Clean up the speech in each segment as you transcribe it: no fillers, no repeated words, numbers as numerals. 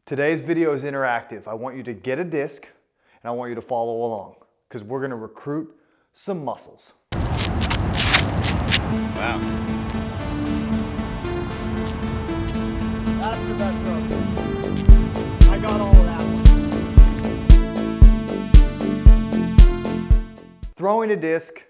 Today's video is interactive. I want you to get a disc and I want you to follow along because we're going to recruit some muscles. Wow. That's the best throw. I got all of that one. Throwing a disc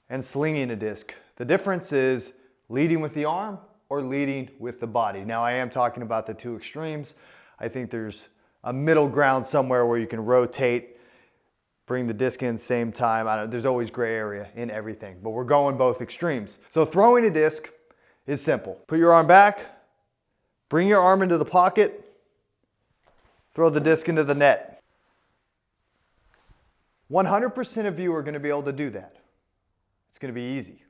and slinging a disc. The difference is leading with the arm or leading with the body. Now I am talking about the two extremes. I think there's a middle ground somewhere where you can rotate, bring the disc in same time. There's always gray area in everything, but we're going both extremes. So throwing a disc is simple. Put your arm back, bring your arm into the pocket, throw the disc into the net. 100% of you are going to be able to do that. It's going to be easy.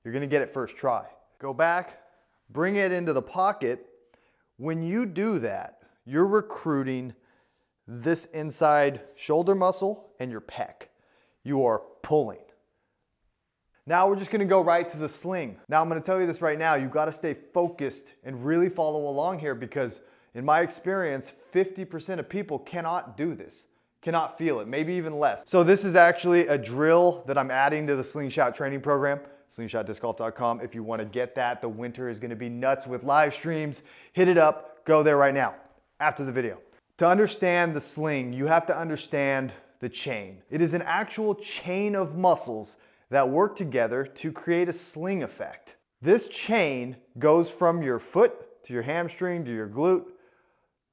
You're going to get it first try. Go back, bring it into the pocket. When you do that, you're recruiting this inside shoulder muscle and your pec. You are pulling. Now we're just gonna go right to the sling. Now I'm gonna tell you this right now, you gotta stay focused and really follow along here because in my experience, 50% of people cannot do this, cannot feel it, maybe even less. So this is actually a drill that I'm adding to the Slingshot training program, slingshotdiscgolf.com. If you wanna get that, the winter is gonna be nuts with live streams. Hit it up, go there right now, after the video. To understand the sling, you have to understand the chain. It is an actual chain of muscles that work together to create a sling effect. This chain goes from your foot to your hamstring to your glute,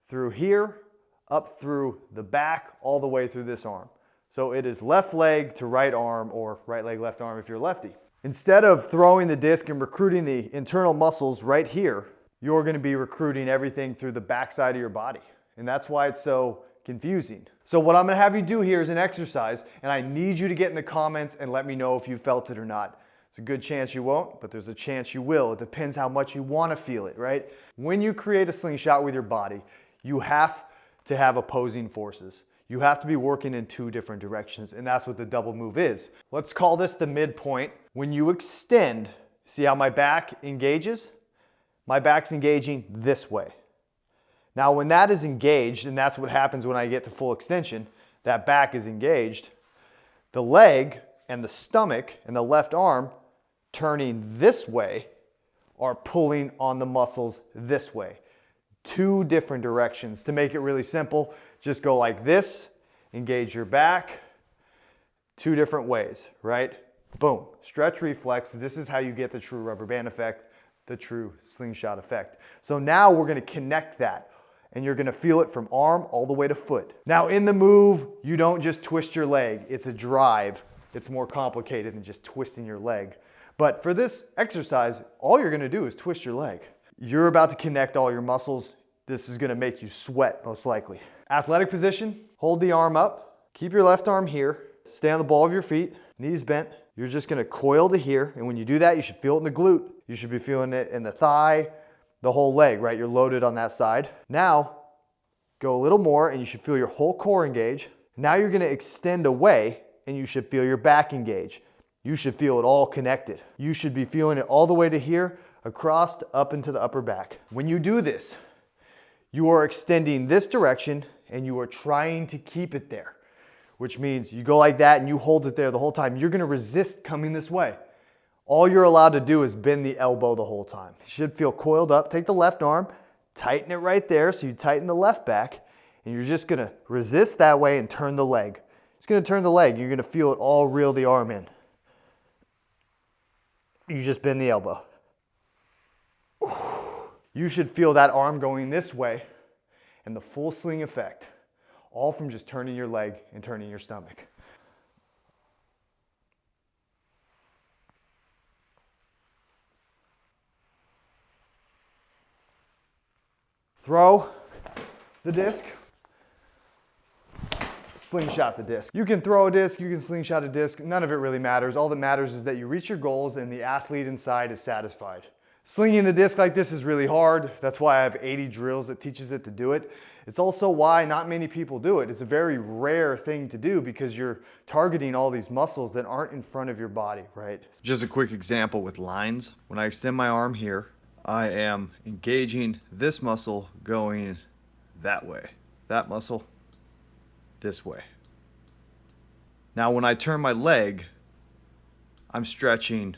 through here, up through the back, all the way through this arm. So it is left leg to right arm or right leg, left arm if you're lefty. Instead of throwing the disc and recruiting the internal muscles right here, you're gonna be recruiting everything through the backside of your body. And that's why it's so confusing. So what I'm gonna have you do here is an exercise, and I need you to get in the comments and let me know if you felt it or not. It's a good chance you won't, but there's a chance you will. It depends how much you wanna feel it, right? When you create a slingshot with your body, you have to have opposing forces. You have to be working in two different directions, and that's what the double move is. Let's call this the midpoint. When you extend, see how my back engages? My back's engaging this way. Now when that is engaged, and that's what happens when I get to full extension, that back is engaged, the leg and the stomach and the left arm turning this way are pulling on the muscles this way. Two different directions. To make it really simple, just go like this, engage your back, two different ways, right? Boom, stretch reflex. This is how you get the true rubber band effect, the true slingshot effect. So now we're gonna connect that and you're gonna feel it from arm all the way to foot. Now in the move, you don't just twist your leg, it's a drive. It's more complicated than just twisting your leg. But for this exercise, all you're gonna do is twist your leg. You're about to connect all your muscles. This is gonna make you sweat most likely. Athletic position, hold the arm up, keep your left arm here, stay on the ball of your feet, knees bent. You're just gonna coil to here, and when you do that, you should feel it in the glute. You should be feeling it in the thigh, the whole leg, right? You're loaded on that side. Now, go a little more and you should feel your whole core engage. Now you're gonna extend away and you should feel your back engage. You should feel it all connected. You should be feeling it all the way to here, across, up into the upper back. When you do this, you are extending this direction and you are trying to keep it there, which means you go like that and you hold it there the whole time. You're gonna resist coming this way. All you're allowed to do is bend the elbow the whole time. You should feel coiled up. Take the left arm, tighten it right there so you tighten the left back, and you're just gonna resist that way and turn the leg. It's gonna turn the leg. You're gonna feel it all reel the arm in. You just bend the elbow. You should feel that arm going this way and the full sling effect, all from just turning your leg and turning your stomach. Throw the disc, slingshot the disc. You can throw a disc, you can slingshot a disc, none of it really matters. All that matters is that you reach your goals and the athlete inside is satisfied. Slinging the disc like this is really hard. That's why I have 80 drills that teaches it to do it. It's also why not many people do it. It's a very rare thing to do because you're targeting all these muscles that aren't in front of your body, right? Just a quick example with lines. When I extend my arm here, I am engaging this muscle going that way. That muscle this way. Now when I turn my leg, I'm stretching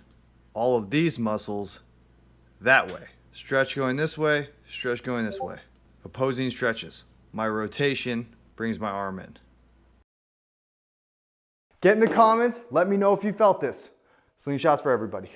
all of these muscles that way. Stretch going this way, stretch going this way. Opposing stretches. My rotation brings my arm in. Get in the comments, let me know if you felt this. Slingshots for everybody.